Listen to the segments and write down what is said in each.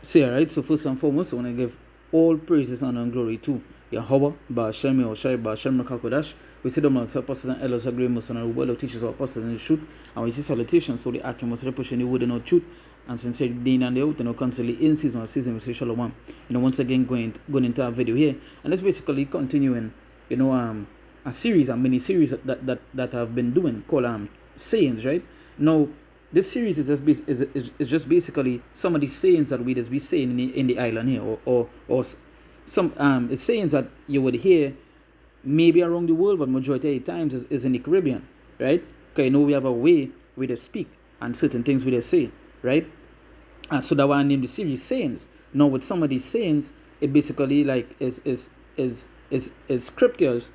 See, alright, so first and foremost, I want to give all praises honor and glory to Yahweh, Ba'ashem, Yahushai, Ba'ashem, Rakakodash. We see them on the apostles and elders, agree, most honorable, well, teachers, our apostles in the truth. And we see salutations, so the action must represent the word and no truth. And sincerely, day and the out, and constantly in season or season, we say Shalom. Once again, going into our video here. And that's basically continuing, a series, a mini series that I've been doing called sayings, right? Now, this series is just basically some of the sayings that we just be saying in the island here, or some it's sayings that you would hear maybe around the world, but majority of the times is in the Caribbean, right? Because we have a way we they speak and certain things we they say, right? And so that why I named the series sayings. Now with some of these sayings, it basically like is scriptures,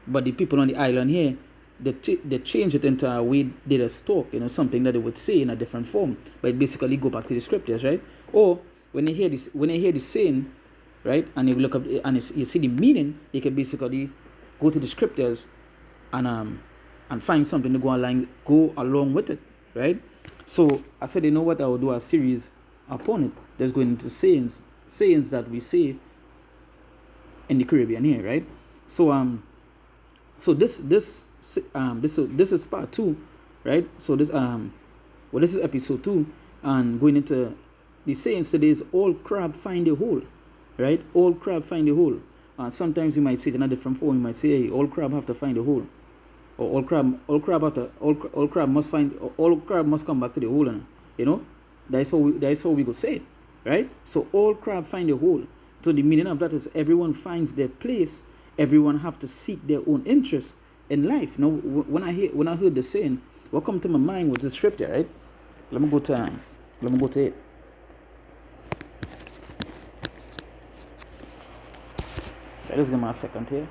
but the people on the island here, they change it into a way they just talk, something that they would say in a different form, but it basically go back to the scriptures, right? Or when they hear this saying, right, and you look up and you see the meaning, you can basically go to the scriptures and find something to go along with it, right? So I said, you know what, I will do a series upon it. There's going into sayings that we say in the Caribbean here, right? So this is part 2, right? So this is episode 2, and going into the sayings today is all crab find a hole, right? All crab find a hole. Sometimes you might say it in a different form. You might say, hey, all crab have to find a hole, or all crab must come back to the hole, that's how we go say it, right? So all crab find a hole. So the meaning of that is everyone finds their place. Everyone have to seek their own interest in life. Now, when I heard the saying, what come to my mind was the scripture, right? Let me go to it. Just give me a second here.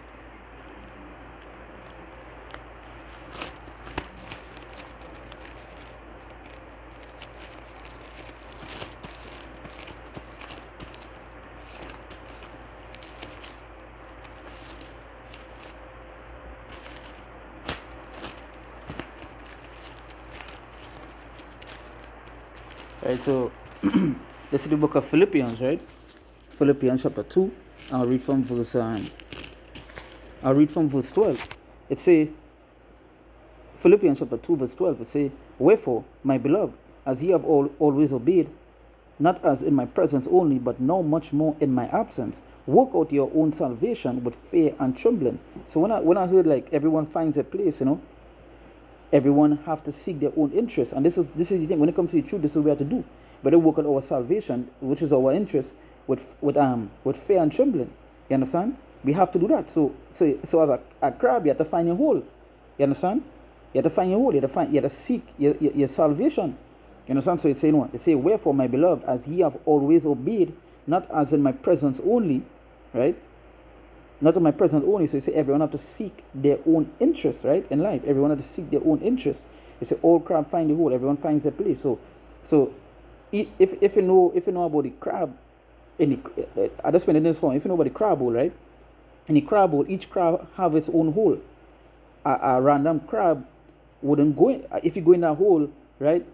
Right, so this is the book of Philippians, right? Philippians chapter 2. I'll read from verse 12. It say, Philippians chapter 2 verse 12, it say, wherefore, my beloved, as ye have always obeyed, not as in my presence only, but now much more in my absence, work out your own salvation with fear and trembling. So when I heard like everyone finds a place, everyone have to seek their own interest, and this is the thing. When it comes to the truth, this is what we have to do. But they work on our salvation, which is our interest, with fear and trembling. You understand? We have to do that. So as a crab, you have to find your hole. You understand? You have to find your hole. You have to seek your salvation. You understand? So it's saying what? It say, wherefore, my beloved, as ye have always obeyed, not as in my presence only, right? Not in my presence only. So you say everyone have to seek their own interest, right, in life. Everyone have to seek their own interest. You say all crab find the hole. Everyone finds their place. So if you know about the crab, I just went in this form. If you know about the crab hole, right? In the crab hole, each crab have its own hole. A random crab wouldn't go in. If you go in that hole, right,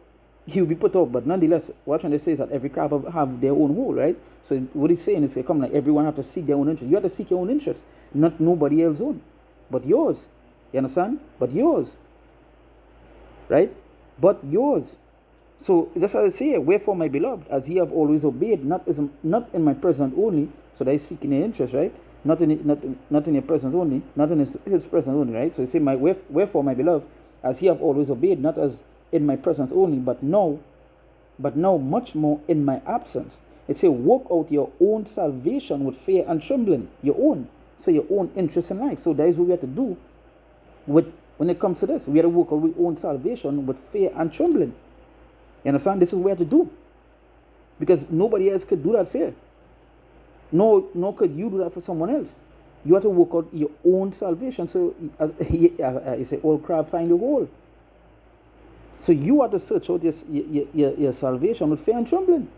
he'll be put out. But nonetheless, what trying to say is that every crab have their own hole, right? So what he's saying is, come like everyone have to seek their own interest. You have to seek your own interest, not nobody else's own, but yours. You understand? But yours, right? But yours. So that's how I say it. Wherefore, my beloved, as ye have always obeyed, not in my presence only. So that is seeking your interest, right? Not in your presence only, not in his presence only, right? So you say, wherefore, my beloved, as ye have always obeyed, not as in my presence only, but now much more in my absence. It says, work out your own salvation with fear and trembling. Your own. So your own interest in life. So that is what we have to do when it comes to this. We have to work out our own salvation with fear and trembling. You understand? This is what we have to do. Because nobody else could do that fear. Nor could you do that for someone else. You have to work out your own salvation. So as you say, all crab find a hole. So you have to search out your salvation with fear and trembling.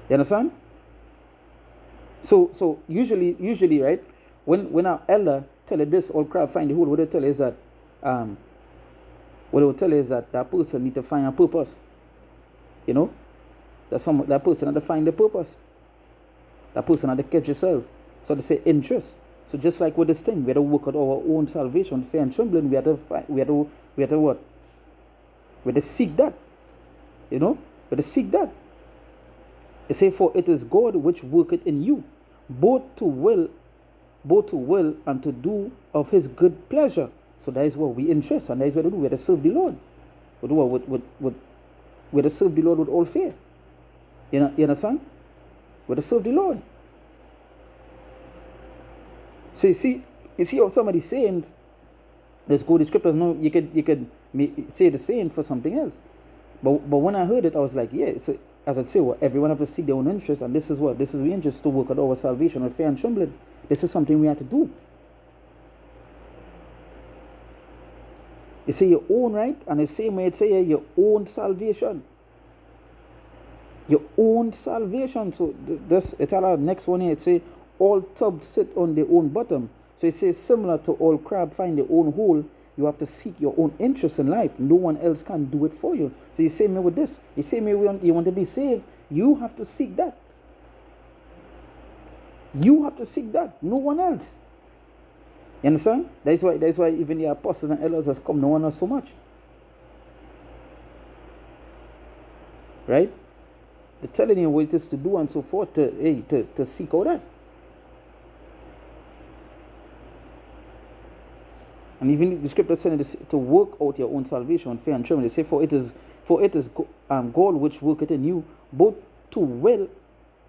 You understand? So usually, right, when our elder tell you this, all crab find the hole, what they tell you is that what they will tell you is that that person need to find a purpose. That person had to find the purpose. That person had to catch yourself. So they say interest. So just like with this thing, we had to work out our own salvation, fear and trembling. We had to find, we had to what? We had to seek that. You know? We had to seek that. It say, for it is God which worketh in you, both to will and to do of his good pleasure. So that is what we interest, and that is what we do. We have to serve the Lord. We do what we have to serve the Lord with all fear. You understand? We have to serve the Lord. So you see how somebody's saying, let's go to the scriptures. No, you could say the same for something else. But when I heard it, I was like, yeah. So as I say, well, everyone have to seek their own interest, and this is the interest to work out our salvation with fear and trembling. This is something we have to do. You say your own, right? And the same way it say your own salvation. Your own salvation. So this it tell our next one here, it say all tubs sit on their own bottom. So it says similar to all crab find their own hole. You have to seek your own interest in life. No one else can do it for you. So you say me with this. You say me you want to be saved. You have to seek that. You have to seek that. No one else. You understand? That's why even the apostles and elders has come. No one else so much. Right? They're telling you what it is to do and so forth to seek out that. And even the scripture saying this, to work out your own salvation, fear and trembling. They say, for it is God which worketh in you, both to will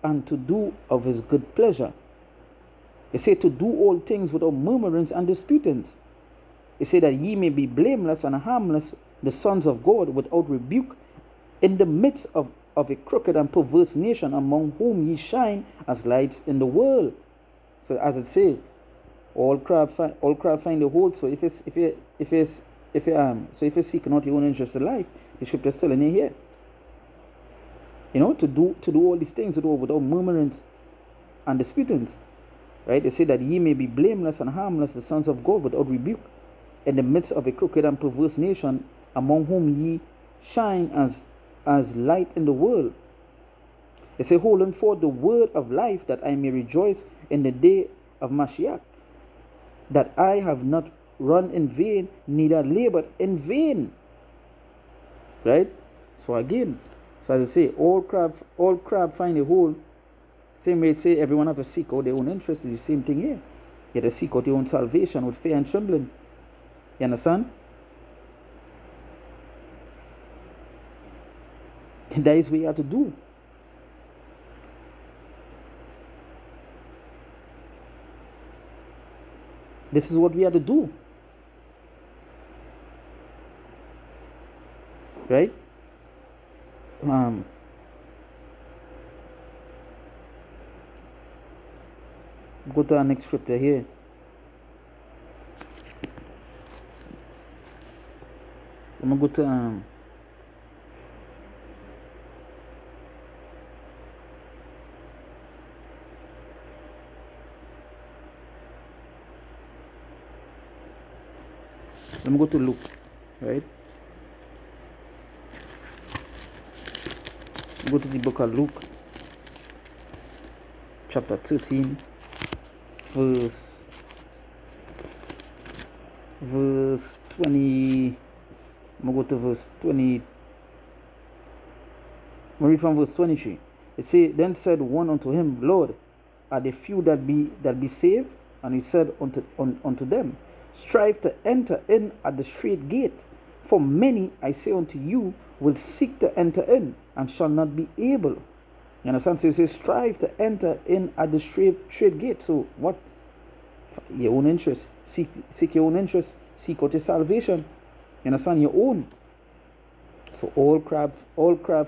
and to do of his good pleasure. They say to do all things without murmurings and disputings. They say that ye may be blameless and harmless, the sons of God, without rebuke, in the midst of a crooked and perverse nation, among whom ye shine as lights in the world. So as it say, all crab find a hole. So if you're seeking out your own interest in life, the scripture is telling you here. You know, to do all these things, to do without murmurings and disputings. Right? They say that ye may be blameless and harmless, the sons of God, without rebuke, in the midst of a crooked and perverse nation, among whom ye shine as light in the world. They say, holding forth the word of life, that I may rejoice in the day of Mashiach, that I have not run in vain, neither labored in vain. Right? So again, so as I say, all crab find a hole. Same way it say everyone have to seek out their own interests. Is the same thing here. You have to seek out your own salvation with fear and trembling. You understand? That is what you have to do. This is what we have to do. Right? Go to our next scripture here. I'm gonna go to let me go to Luke, right? Go to the book of Luke, chapter 13, verse 20. I'm gonna go to verse 20. I'm read from verse 23. It say, then said one unto him, Lord, are there few that be saved? And he said unto them, strive to enter in at the straight gate, for many, I say unto you, will seek to enter in, and shall not be able. You understand? So he says, strive to enter in at the straight gate. So what? Your own interest. Seek your own interest. Seek out your salvation. You understand? Your own. So all crab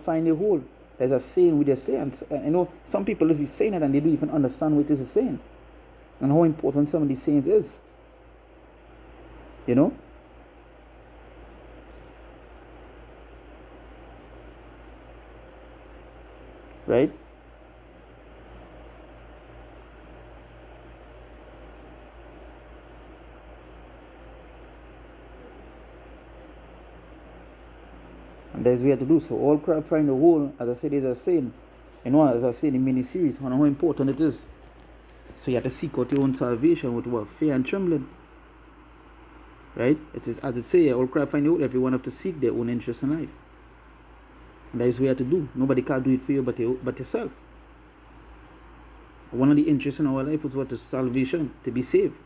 find a hole. There's a saying with their sayings. You know, some people just be saying it and they don't even understand what it is saying, and how important some of these sayings is. You know? Right? And That is what we have to do. So all crap find the hole, as I said, is a saying. You know, as I said in mini series, on how important it is. So you have to seek out your own salvation with what? Fear and trembling. Right? It is as it says, all crap find the hole, everyone have to seek their own interest in life. And that is what you have to do. Nobody can do it for you but yourself. One of the interests in our life is what is salvation, to be saved.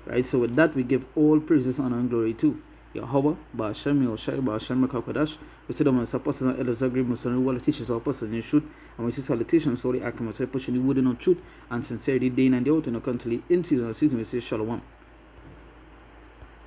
Right? So with that, we give all praises, honor, and glory to Yahweh, Ba'ashem, Yahushai, Ba'ashem, Mekakadash. We say that my apostles and elders agree, most of the teachers are apostles in truth, and we see salutations, so the accurate, pushing the word in truth and sincerity, day in and day out, and constantly in season or season, we say Shalom.